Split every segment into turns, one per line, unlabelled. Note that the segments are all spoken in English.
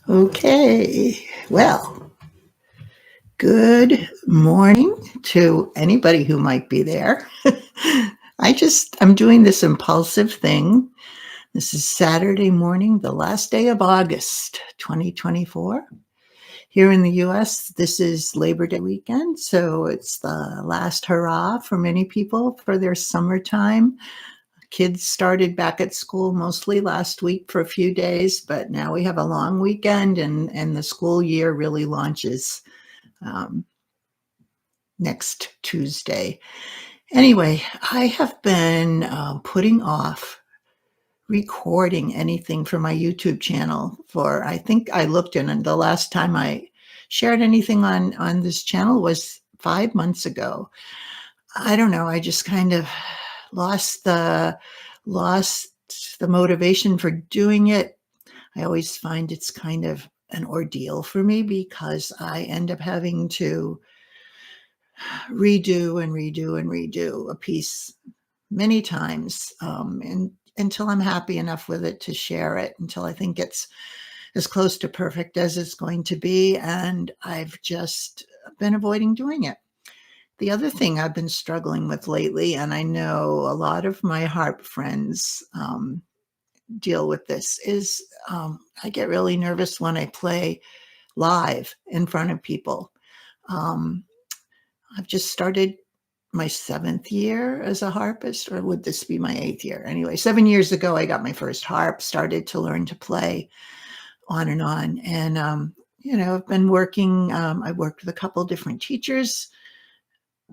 Okay. Well, good morning to anybody who might be there. I'm doing this impulsive thing. This is Saturday morning, the last day of August 2024. Here in the US, this is Labor Day weekend, so it's the last hurrah for many people for their summertime. Kids started back at school mostly last week for a few days, but now we have a long weekend and the school year really launches um, next Tuesday. Anyway, I have been putting off recording anything for my YouTube channel for, I think I looked in, and the last time I shared anything on this channel was 5 months ago. I don't know. I just kind of lost the lost the motivation for doing it. I always find it's kind of an ordeal for me because I end up having to redo and redo and redo a piece many times, and until I'm happy enough with it to share it, until I think it's as close to perfect as it's going to be. And I've just been avoiding doing it. The other thing I've been struggling with lately, and I know a lot of my harp friends deal with this, is I get really nervous when I play live in front of people. Um, I've just started my 7th year as a harpist, or would this be my 8th year? Anyway, 7 years ago, I got my first harp, started to learn to play on and on. And, I've been working, I worked with a couple different teachers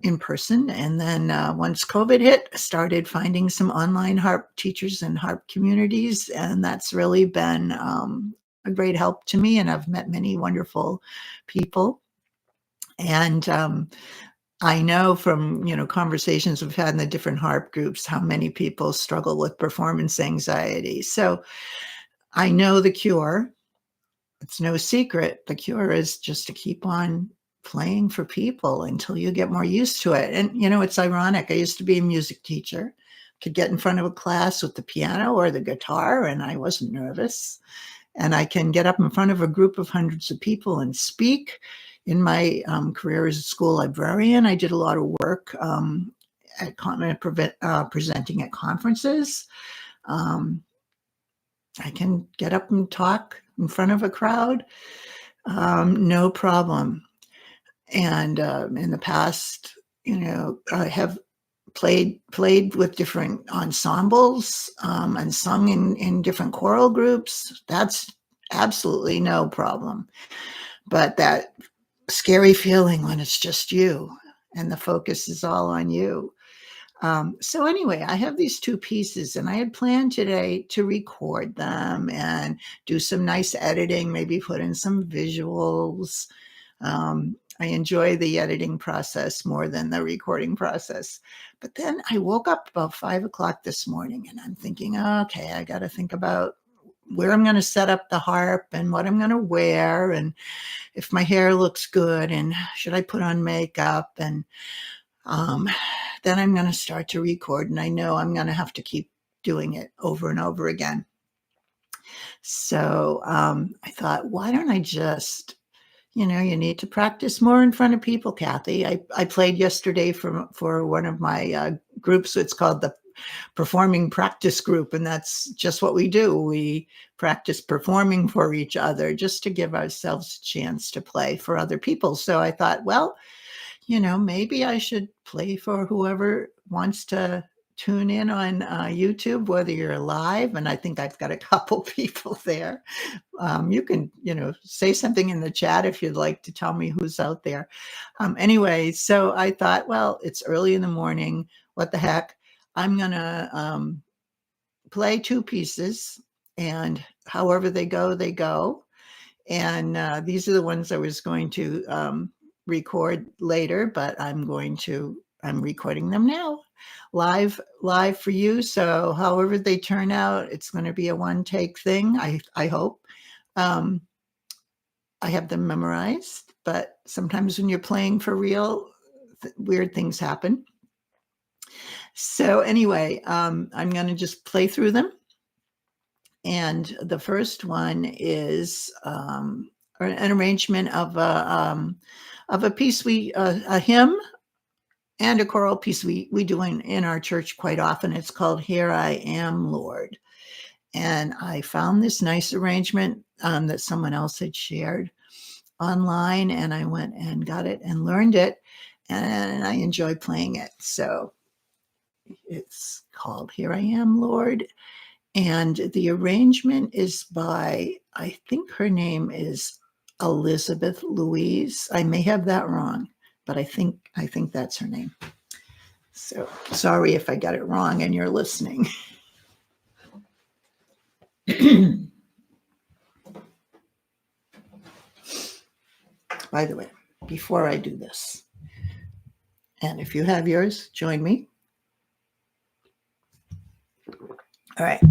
in person. And then once COVID hit, I started finding some online harp teachers and harp communities. And that's really been a great help to me. And I've met many wonderful people. And I know from, conversations we've had in the different harp groups, how many people struggle with performance anxiety. So I know the cure. It's no secret. The cure is just to keep on playing for people until you get more used to it. And, it's ironic. I used to be a music teacher, could get in front of a class with the piano or the guitar, and I wasn't nervous. And I can get up in front of a group of hundreds of people and speak. In my career as a school librarian, I did a lot of work presenting at conferences. Um, I can get up and talk in front of a crowd, no problem. And in the past, I have played with different ensembles and sung in different choral groups. That's absolutely no problem. But that scary feeling when it's just you and the focus is all on you. So anyway, I have these two pieces, and I had planned today to record them and do some nice editing, maybe put in some visuals. I enjoy the editing process more than the recording process. But then I woke up about 5 o'clock this morning, and I'm thinking, okay, I got to think about where I'm going to set up the harp and what I'm going to wear, and if my hair looks good, and should I put on makeup, and um, then I'm going to start to record, and I know I'm going to have to keep doing it over and over again. So I thought, why don't I just, you need to practice more in front of people, Kathy. I played yesterday for one of my groups. It's called the Performing Practice Group, and that's just what we do. We practice performing for each other just to give ourselves a chance to play for other people. So I thought, well, maybe I should play for whoever wants to tune in on YouTube, whether you're live. And I think I've got a couple people there. You can, say something in the chat if you'd like to tell me who's out there. Anyway, so I thought, well, it's early in the morning. What the heck? I'm going to play two pieces, and however they go, they go. And these are the ones I was going to record later, but I'm recording them now live for you. So however they turn out, it's going to be a one take thing. I hope. I have them memorized, but sometimes when you're playing for real, weird things happen. So anyway, I'm going to just play through them. And the first one is an arrangement of a piece a hymn and a choral piece we do in our church quite often. It's called "Here I Am, Lord." And I found this nice arrangement that someone else had shared online, and I went and got it and learned it, and I enjoy playing it. So it's called "Here I Am, Lord." And the arrangement is by, I think her name is Elizabeth Louise. I may have that wrong, but I think that's her name. So sorry if I got it wrong and you're listening. By the way, before I do this, and if you have yours, join me. All right.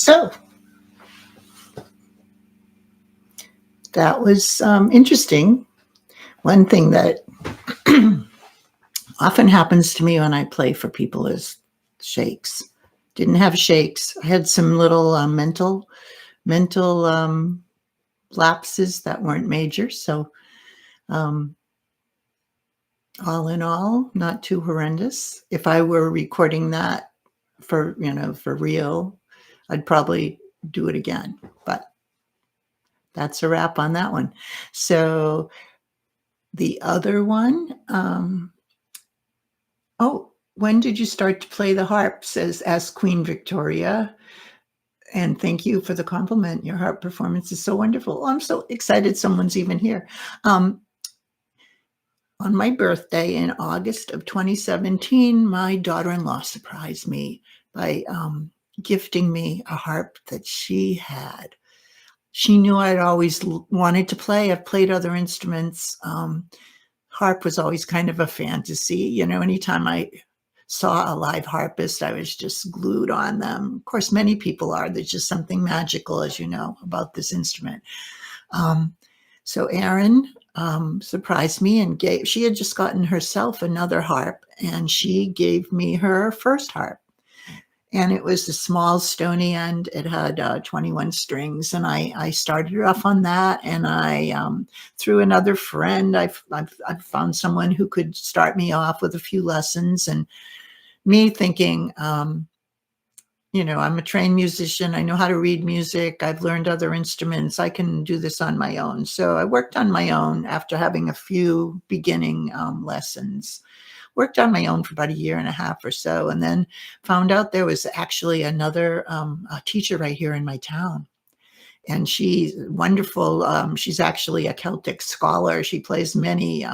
So that was interesting. One thing that often happens to me when I play for people is shakes. Didn't have shakes. I had some little mental lapses that weren't major. So all in all, not too horrendous. If I were recording that for real, I'd probably do it again. But that's a wrap on that one. So the other one, when did you start to play the harp? Asked Queen Victoria. And thank you for the compliment. Your harp performance is so wonderful. I'm so excited someone's even here. On my birthday in August of 2017, my daughter-in-law surprised me by gifting me a harp that she had. She knew I'd always wanted to play. I've played other instruments. Harp was always kind of a fantasy. Anytime I saw a live harpist, I was just glued on them. Of course, many people are. There's just something magical, as you know, about this instrument. So Erin surprised me and she had just gotten herself another harp, and she gave me her first harp. And it was a small stony end. It had 21 strings, and I started her off on that. And I, through another friend, I found someone who could start me off with a few lessons. And me thinking, I'm a trained musician. I know how to read music. I've learned other instruments. I can do this on my own. So I worked on my own after having a few beginning lessons. Worked on my own for about a year and a half or so, and then found out there was actually another a teacher right here in my town. And she's wonderful. She's actually a Celtic scholar. She plays many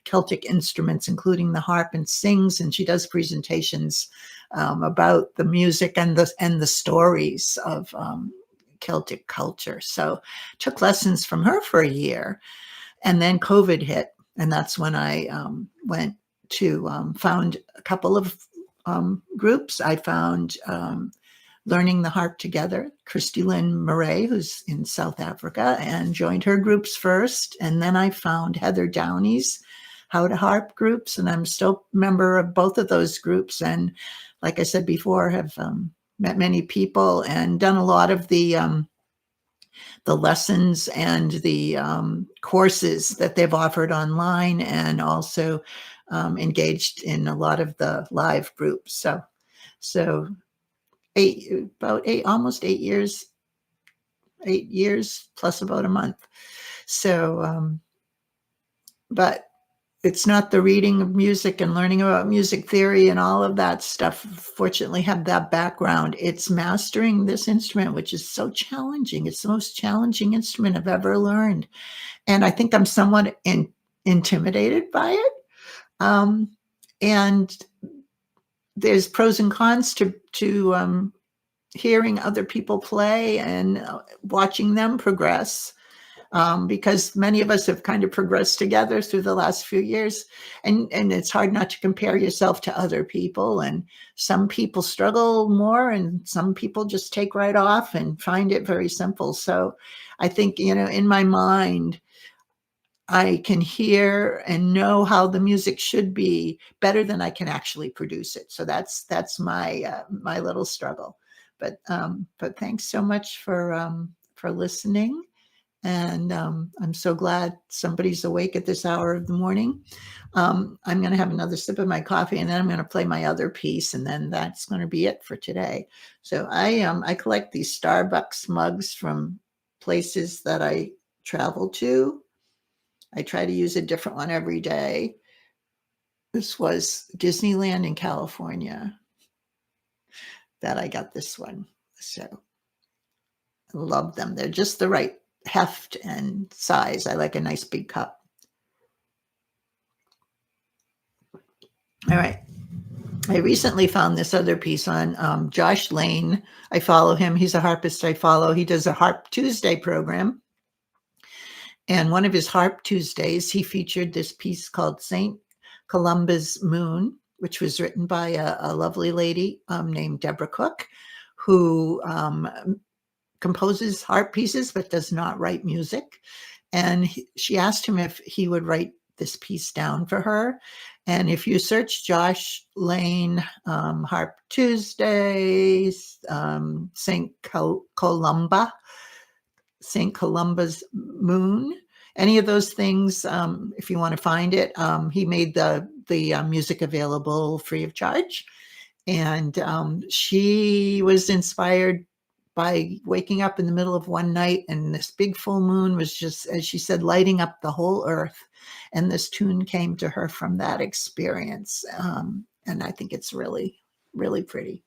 Celtic instruments, including the harp, and sings, and she does presentations about the music and the stories of Celtic culture. So took lessons from her for a year, and then COVID hit, and that's when I went to found a couple of groups. I found Learning the Harp Together, Christy Lynn Murray, who's in South Africa, and joined her groups first. And then I found Heather Downey's How to Harp groups, and I'm still a member of both of those groups. And like I said before, have met many people and done a lot of the lessons and the courses that they've offered online, and also engaged in a lot of the live groups. So almost 8 years, 8 years plus about a month. So, but it's not the reading of music and learning about music theory and all of that stuff. Fortunately, have that background. It's mastering this instrument, which is so challenging. It's the most challenging instrument I've ever learned. And I think I'm somewhat intimidated by it. And there's pros and cons to hearing other people play and watching them progress. Because many of us have kind of progressed together through the last few years, and it's hard not to compare yourself to other people. And some people struggle more, and some people just take right off and find it very simple. So I think, in my mind, I can hear and know how the music should be better than I can actually produce it. So that's my my little struggle. But thanks so much for listening. And I'm so glad somebody's awake at this hour of the morning. I'm going to have another sip of my coffee, and then I'm going to play my other piece, and then that's going to be it for today. So I collect these Starbucks mugs from places that I travel to. I try to use a different one every day. This was Disneyland in California that I got this one. So I love them. They're just the right heft and size. I like a nice big cup. All right. I recently found this other piece on Josh Lane. I follow him. He's a harpist I follow. He does a Harp Tuesday program. And one of his Harp Tuesdays, he featured this piece called St. Columba's Moon, which was written by a lovely lady named Deborah Cook, who composes harp pieces but does not write music. And she asked him if he would write this piece down for her. And if you search Josh Lane, Harp Tuesdays, St. Columba's Moon, any of those things, if you want to find it, he made the music available free of charge. And she was inspired by waking up in the middle of one night, and this big full moon was just, as she said, lighting up the whole earth. And this tune came to her from that experience. And I think it's really, really pretty.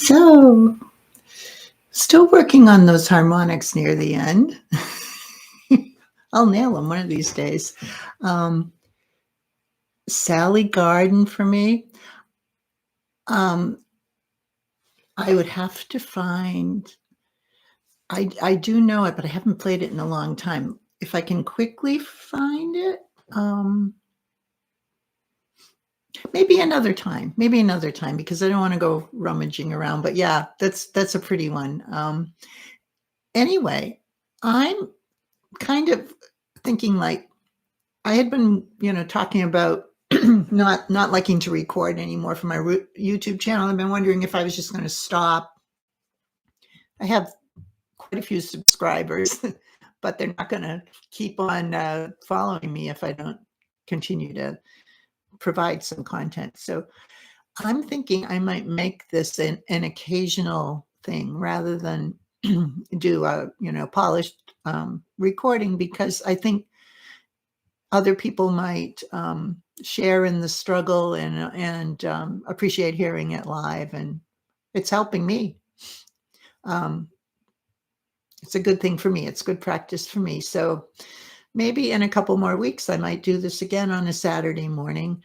So, still working on those harmonics near the end. I'll nail them one of these days. Sally Garden for me. I would have to find, I do know it, but I haven't played it in a long time. If I can quickly find it, maybe another time, because I don't want to go rummaging around. But yeah, that's a pretty one. Anyway, I'm kind of thinking, like, I had been, talking about not liking to record anymore for my YouTube channel. I've been wondering if I was just going to stop. I have quite a few subscribers, but they're not going to keep on following me if I don't continue to provide some content. So I'm thinking I might make this an occasional thing rather than do a polished recording, because I think other people might share in the struggle and appreciate hearing it live. And it's helping me. Um, it's a good thing for me. It's good practice for me. So maybe in a couple more weeks, I might do this again on a Saturday morning,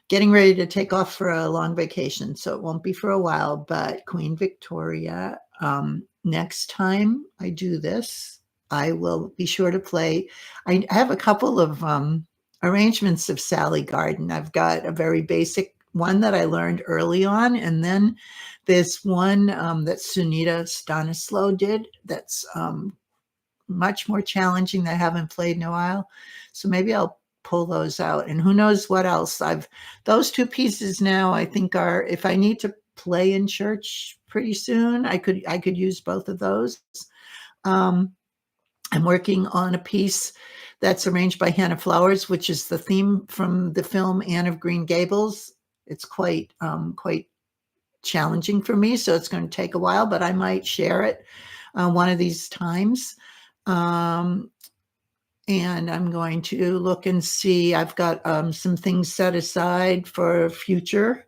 getting ready to take off for a long vacation. So it won't be for a while, but Queen Victoria, next time I do this, I will be sure to play. I have a couple of arrangements of Sally Garden. I've got a very basic one that I learned early on, and then there's one that Sunita Stanislow did that's much more challenging that I haven't played in a while. So maybe I'll pull those out, and who knows what else. Those two pieces now I think are, if I need to play in church pretty soon, I could use both of those. Um, I'm working on a piece that's arranged by Hannah Flowers, which is the theme from the film Anne of Green Gables. It's quite challenging for me, so it's going to take a while, but I might share it one of these times. And I'm going to look and see. I've got some things set aside for future.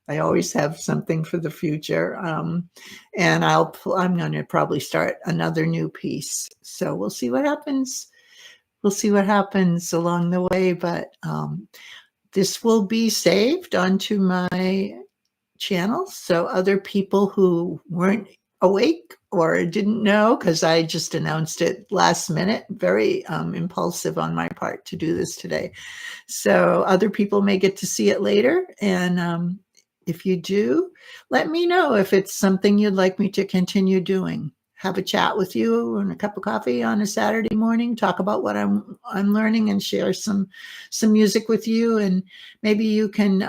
I always have something for the future. And I'm going to probably start another new piece. So we'll see what happens. We'll see what happens along the way. But this will be saved onto my channel, so other people who weren't awake or didn't know, because I just announced it last minute, very impulsive on my part to do this today. So other people may get to see it later. And if you do, let me know if it's something you'd like me to continue doing. Have a chat with you and a cup of coffee on a Saturday morning, talk about what I'm learning, and share some music with you. And maybe you can,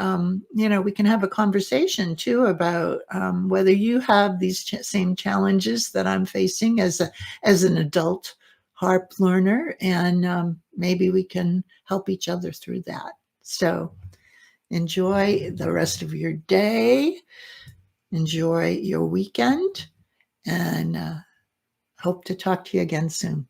we can have a conversation too about whether you have these same challenges that I'm facing as an adult harp learner, and maybe we can help each other through that. So enjoy the rest of your day. Enjoy your weekend, and hope to talk to you again soon.